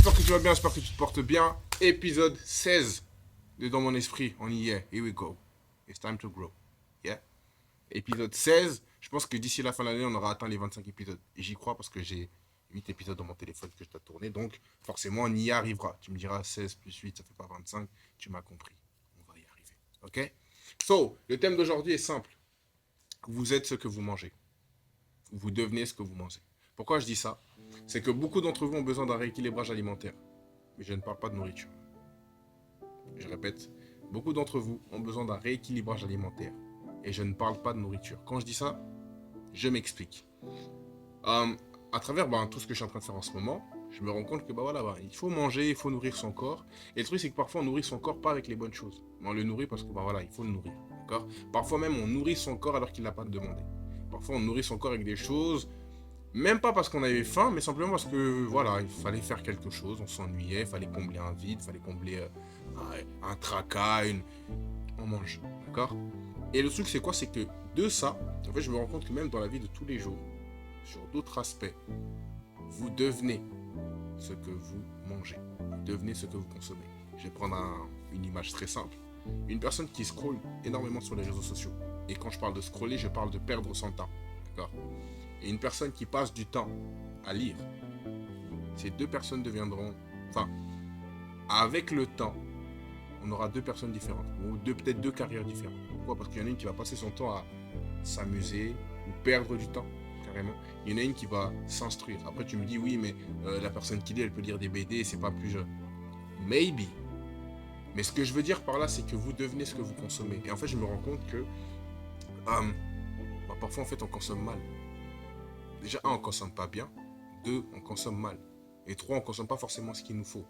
J'espère que tu vas bien, j'espère que tu te portes bien. Épisode 16 de Dans mon esprit, on y est. Here we go. It's time to grow. Yeah. Épisode 16. Je pense que d'ici la fin de l'année, on aura atteint les 25 épisodes. Et j'y crois parce que j'ai 8 épisodes dans mon téléphone que je dois tourner. Donc, forcément, on y arrivera. Tu me diras 16 plus 8, ça fait pas 25. Tu m'as compris. On va y arriver. Ok? So, le thème d'aujourd'hui est simple. Vous êtes ce que vous mangez. Vous devenez ce que vous mangez. Pourquoi je dis ça? C'est que beaucoup d'entre vous ont besoin d'un rééquilibrage alimentaire. Mais je ne parle pas de nourriture. Je répète, beaucoup d'entre vous ont besoin d'un rééquilibrage alimentaire. Et je ne parle pas de nourriture. Quand je dis ça, je m'explique. À travers tout ce que je suis en train de faire en ce moment, je me rends compte que il faut manger, il faut nourrir son corps. Et le truc, c'est que parfois on nourrit son corps pas avec les bonnes choses. Mais on le nourrit parce que il faut le nourrir. D'accord? Parfois même on nourrit son corps alors qu'il n'a pas demandé. Parfois on nourrit son corps avec des choses, même pas parce qu'on avait faim, mais simplement parce que il fallait faire quelque chose, on s'ennuyait, il fallait combler un vide, il fallait combler un tracas, on mange. D'accord? Et le truc, c'est quoi? C'est que de ça, en fait, je me rends compte que même dans la vie de tous les jours, sur d'autres aspects, vous devenez ce que vous mangez. Vous devenez ce que vous consommez. Je vais prendre une image très simple. Une personne qui scrolle énormément sur les réseaux sociaux. Et quand je parle de scroller, je parle de perdre son temps. D'accord? Et une personne qui passe du temps à lire. Ces deux personnes deviendront... avec le temps, on aura deux personnes différentes. Ou peut-être deux carrières différentes. Pourquoi? Parce qu'il y en a une qui va passer son temps à s'amuser ou perdre du temps, carrément. Il y en a une qui va s'instruire. Après, tu me dis, oui, mais la personne qui lit, elle peut lire des BD, c'est pas plus jeune. Maybe. Mais ce que je veux dire par là, c'est que vous devenez ce que vous consommez. Et en fait, je me rends compte que parfois, en fait, on consomme mal. Déjà, un, on consomme pas bien. Deux, on consomme mal. Et trois, on consomme pas forcément ce qu'il nous faut.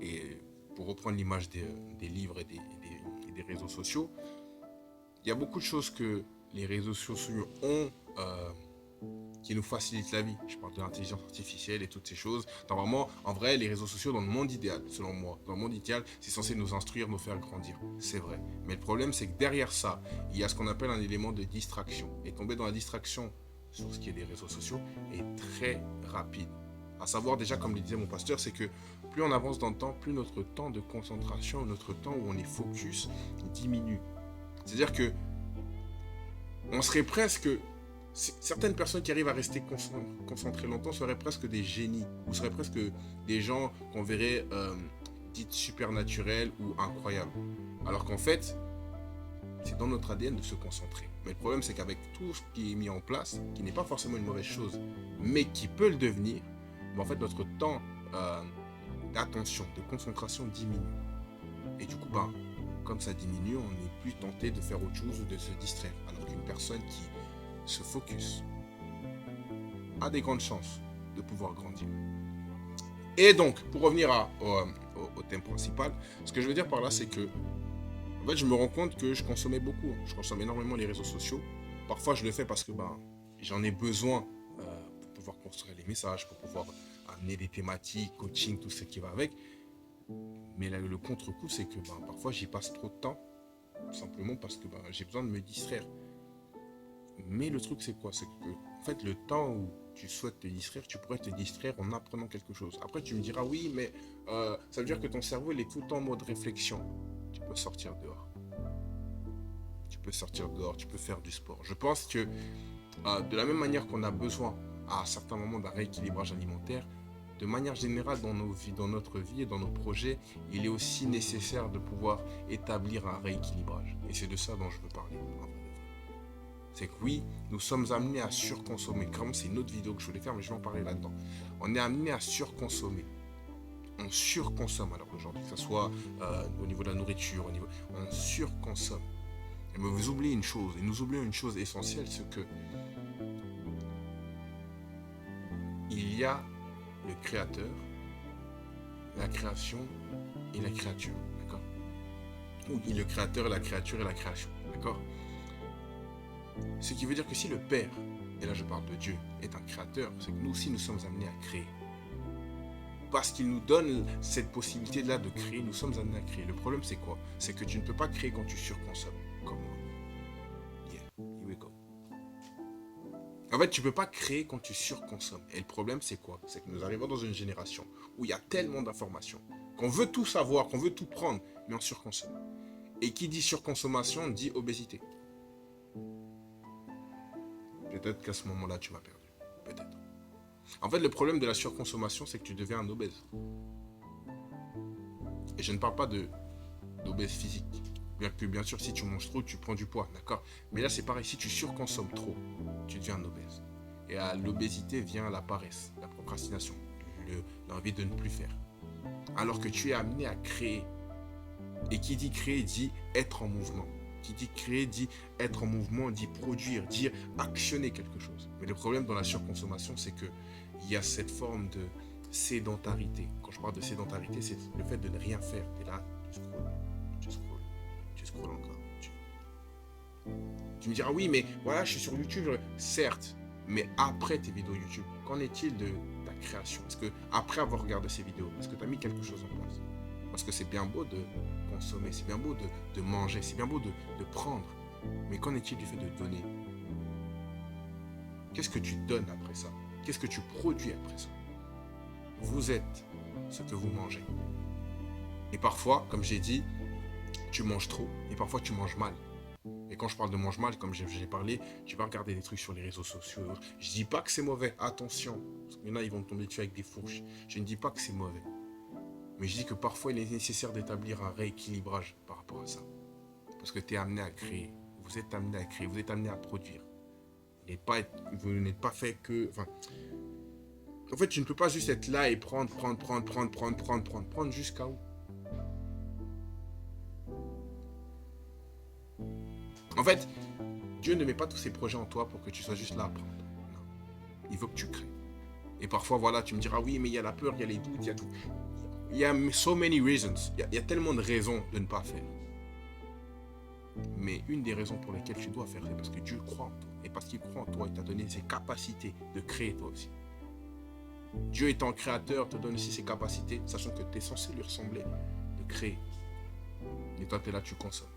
Et pour reprendre l'image des livres et des réseaux sociaux, il y a beaucoup de choses que les réseaux sociaux ont qui nous facilitent la vie. Je parle de l'intelligence artificielle et toutes ces choses. Normalement, en vrai, les réseaux sociaux, dans le monde idéal, selon moi, dans le monde idéal, c'est censé nous instruire, nous faire grandir. C'est vrai. Mais le problème, c'est que derrière ça, il y a ce qu'on appelle un élément de distraction. Et tomber dans la distraction sur ce qui est des réseaux sociaux est très rapide. À savoir déjà, comme le disait mon pasteur, c'est que plus on avance dans le temps, plus notre temps de concentration, notre temps où on est focus diminue. C'est-à-dire que on serait presque... Certaines personnes qui arrivent à rester concentrées longtemps seraient presque des génies, ou seraient presque des gens qu'on verrait dites supernaturels ou incroyables. Alors qu'en fait, c'est dans notre ADN de se concentrer. Mais le problème, c'est qu'avec tout ce qui est mis en place, qui n'est pas forcément une mauvaise chose, mais qui peut le devenir, en fait, notre temps d'attention, de concentration diminue. Et du coup, comme ça diminue, on n'est plus tenté de faire autre chose ou de se distraire. Alors qu'une personne qui se focus a des grandes chances de pouvoir grandir. Et donc, pour revenir au thème principal, ce que je veux dire par là, c'est que en fait, je me rends compte que je consommais beaucoup. Je consomme énormément les réseaux sociaux. Parfois, je le fais parce que j'en ai besoin pour pouvoir construire les messages, pour pouvoir amener des thématiques, coaching, tout ce qui va avec. Mais là, le contre-coup, c'est que parfois, j'y passe trop de temps, simplement parce que j'ai besoin de me distraire. Mais le truc, c'est quoi? C'est que, en fait, le temps où tu souhaites te distraire, tu pourrais te distraire en apprenant quelque chose. Après, tu me diras, oui, mais ça veut dire que ton cerveau, il est tout le temps en mode réflexion. Tu peux sortir dehors. Tu peux sortir dehors, tu peux faire du sport. Je pense que de la même manière qu'on a besoin, à certains moments, d'un rééquilibrage alimentaire, de manière générale, dans nos vies, dans notre vie et dans nos projets, il est aussi nécessaire de pouvoir établir un rééquilibrage. Et c'est de ça dont je veux parler. C'est que oui, nous sommes amenés à surconsommer. Clairement, c'est une autre vidéo que je voulais faire, mais je vais en parler là-dedans. On est amené à surconsommer. On surconsomme alors aujourd'hui, que ce soit au niveau de la nourriture, on surconsomme. Mais vous oubliez une chose, et nous oublions une chose essentielle, c'est que il y a le créateur, la création et la créature. D'accord? Ou le créateur, la créature et la création. D'accord? Ce qui veut dire que si le Père, et là je parle de Dieu, est un créateur, c'est que nous aussi nous sommes amenés à créer. Parce qu'il nous donne cette possibilité-là de créer, nous sommes amenés à créer. Le problème c'est quoi? C'est que tu ne peux pas créer quand tu surconsommes. Comme moi. Yeah, here we go. En fait, tu peux pas créer quand tu surconsommes. Et le problème, c'est quoi? C'est que nous arrivons dans une génération où il y a tellement d'informations qu'on veut tout savoir, qu'on veut tout prendre, mais on surconsomme. Et qui dit surconsommation dit obésité. Peut-être qu'à ce moment-là, tu m'as perdu. Peut-être. En fait, le problème de la surconsommation, c'est que tu deviens un obèse. Et je ne parle pas d'obèse physique. Bien que, bien sûr, si tu manges trop, tu prends du poids, d'accord? Mais là, c'est pareil, si tu surconsommes trop, tu deviens un obèse. Et à l'obésité vient la paresse, la procrastination, l'envie de ne plus faire. Alors que tu es amené à créer. Et qui dit créer dit être en mouvement. Qui dit créer dit être en mouvement, dit produire, dire actionner quelque chose. Mais le problème dans la surconsommation, c'est que il y a cette forme de sédentarité. Quand je parle de sédentarité, c'est le fait de ne rien faire. Tu es là, tu scrolles encore. Tu me diras, oui, mais voilà, je suis sur YouTube. Certes, mais après tes vidéos YouTube, qu'en est-il de ta création? Est-ce que après avoir regardé ces vidéos, est-ce que tu as mis quelque chose en place? Parce que c'est bien beau de consommer, c'est bien beau de manger, c'est bien beau de prendre. Mais qu'en est-il du fait de donner? Qu'est-ce que tu donnes après ça? Qu'est-ce que tu produis après ça? Vous êtes ce que vous mangez. Et parfois, comme j'ai dit, tu manges trop et parfois tu manges mal. Et quand je parle de mange mal, comme j'ai parlé, tu vas regarder des trucs sur les réseaux sociaux. Je dis pas que c'est mauvais, attention. Parce qu'il y en a, ils vont tomber dessus avec des fourches. Je ne dis pas que c'est mauvais. Mais je dis que parfois, il est nécessaire d'établir un rééquilibrage par rapport à ça. Parce que tu es amené à créer. Vous êtes amené à créer, vous êtes amené à produire. Vous n'êtes pas fait que... Enfin, en fait, tu ne peux pas juste être là et prendre jusqu'à où? En fait, Dieu ne met pas tous ses projets en toi pour que tu sois juste là à prendre. Non. Il veut que tu crées. Et parfois, voilà, tu me diras, oui, mais il y a la peur, il y a les doutes, il y a tout. Il y a so many reasons. Il y a tellement de raisons de ne pas faire. Mais une des raisons pour lesquelles tu dois faire, c'est parce que Dieu croit en toi. Et parce qu'il croit en toi, il t'a donné ses capacités de créer toi aussi. Dieu étant créateur, te donne aussi ses capacités, sachant que tu es censé lui ressembler, de créer. Et toi, tu es là, tu consommes.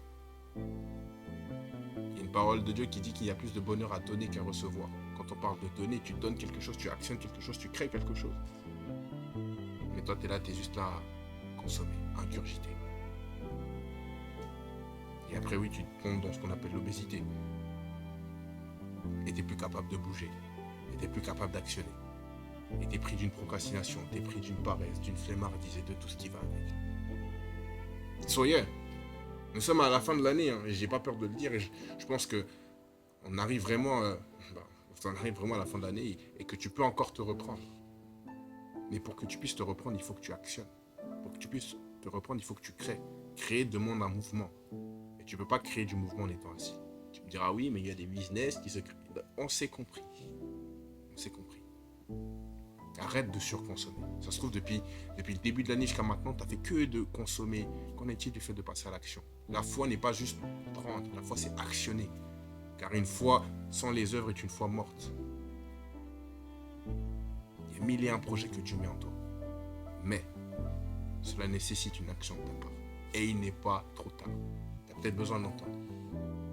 Il y a une parole de Dieu qui dit qu'il y a plus de bonheur à donner qu'à recevoir. Quand on parle de donner, tu donnes quelque chose, tu actionnes quelque chose, tu crées quelque chose. Mais toi, tu es là, tu es juste là à consommer, à ingurgiter. Et après, oui, tu te tombes dans ce qu'on appelle l'obésité. Et tu n'es plus capable de bouger. Et tu n'es plus capable d'actionner. Et tu es pris d'une procrastination, tu es pris d'une paresse, d'une flemmardise et de tout ce qui va avec. So yeah, nous sommes à la fin de l'année, hein, et j'ai pas peur de le dire. Et je pense que on arrive vraiment, on arrive vraiment à la fin de l'année et que tu peux encore te reprendre. Mais pour que tu puisses te reprendre, il faut que tu actionnes. Pour que tu puisses te reprendre, il faut que tu crées. Créer demande un mouvement. Et tu ne peux pas créer du mouvement en étant assis. Tu me diras, oui, mais il y a des business qui se créent. On s'est compris. On s'est compris. Arrête de surconsommer. Ça se trouve, depuis le début de l'année jusqu'à maintenant, tu n'as fait que de consommer. Qu'en est-il du fait de passer à l'action? La foi n'est pas juste prendre. La foi, c'est actionner. Car une foi sans les œuvres est une foi morte. Il y a 1001 projets que Dieu met en toi. Mais cela nécessite une action de ta part. Et il n'est pas trop tard. Tu as peut-être besoin d'entendre.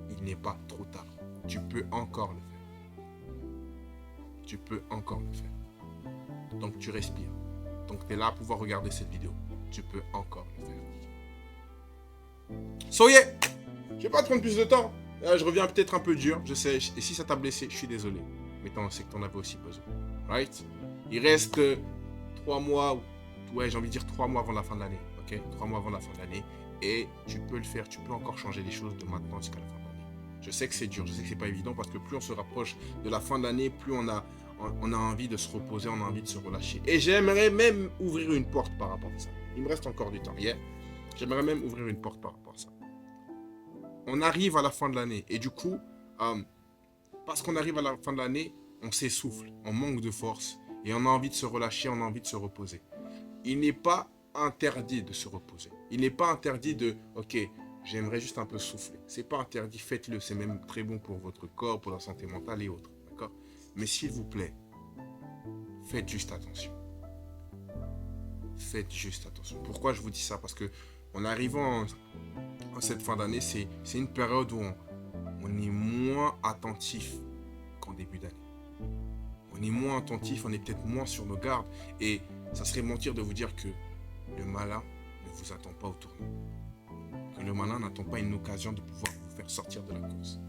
Il n'est pas trop tard. Tu peux encore le faire. Tu peux encore le faire. Donc tu respires. Donc tu es là à pouvoir regarder cette vidéo. Tu peux encore le faire. So yeah, je ne vais pas te prendre plus de temps. Je reviens peut-être un peu dur, je sais. Et si ça t'a blessé, je suis désolé. Mais c'est que tu en avais aussi besoin. Right? Il reste 3 mois, ouais, j'ai envie de dire 3 mois avant la fin de l'année. Ok? 3 mois avant la fin de l'année. Et tu peux le faire, tu peux encore changer les choses de maintenant jusqu'à la fin de l'année. Je sais que c'est dur, je sais que c'est pas évident parce que plus on se rapproche de la fin de l'année, plus on a envie de se reposer, on a envie de se relâcher. Et j'aimerais même ouvrir une porte par rapport à ça. Il me reste encore du temps, yeah? J'aimerais même ouvrir une porte par rapport à ça. On arrive à la fin de l'année et du coup, parce qu'on arrive à la fin de l'année, on s'essouffle, on manque de force et on a envie de se relâcher, on a envie de se reposer. Il n'est pas interdit de se reposer. Il n'est pas interdit de, ok, j'aimerais juste un peu souffler. C'est pas interdit, faites-le, c'est même très bon pour votre corps, pour la santé mentale et autres, d'accord? Mais s'il vous plaît, faites juste attention. Faites juste attention. Pourquoi je vous dis ça? Parce que en arrivant en cette fin d'année, c'est une période où on est moins attentif qu'en début d'année. On est moins attentif, on est peut-être moins sur nos gardes. Et ça serait mentir de vous dire que le malin ne vous attend pas au tournant. Que le malin n'attend pas une occasion de pouvoir vous faire sortir de la course.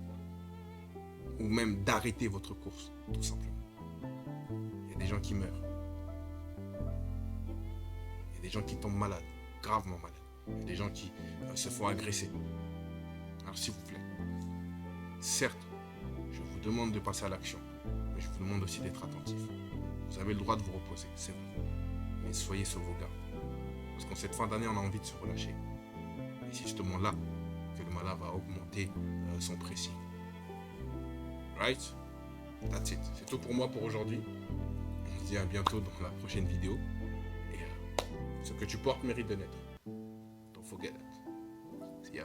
Ou même d'arrêter votre course, tout simplement. Il y a des gens qui meurent. Il y a des gens qui tombent malades, gravement malades. Il y a des gens qui se font agresser. Alors s'il vous plaît, certes, je vous demande de passer à l'action, mais je vous demande aussi d'être attentif. Vous avez le droit de vous reposer, c'est vrai. Mais soyez sur vos gardes. Parce qu'en cette fin d'année, on a envie de se relâcher. Et c'est justement là que le malin va augmenter son pressing. Right? That's it. C'est tout pour moi pour aujourd'hui. On se dit à bientôt dans la prochaine vidéo. Et ce que tu portes mérite de naître. Don't forget that. See ya.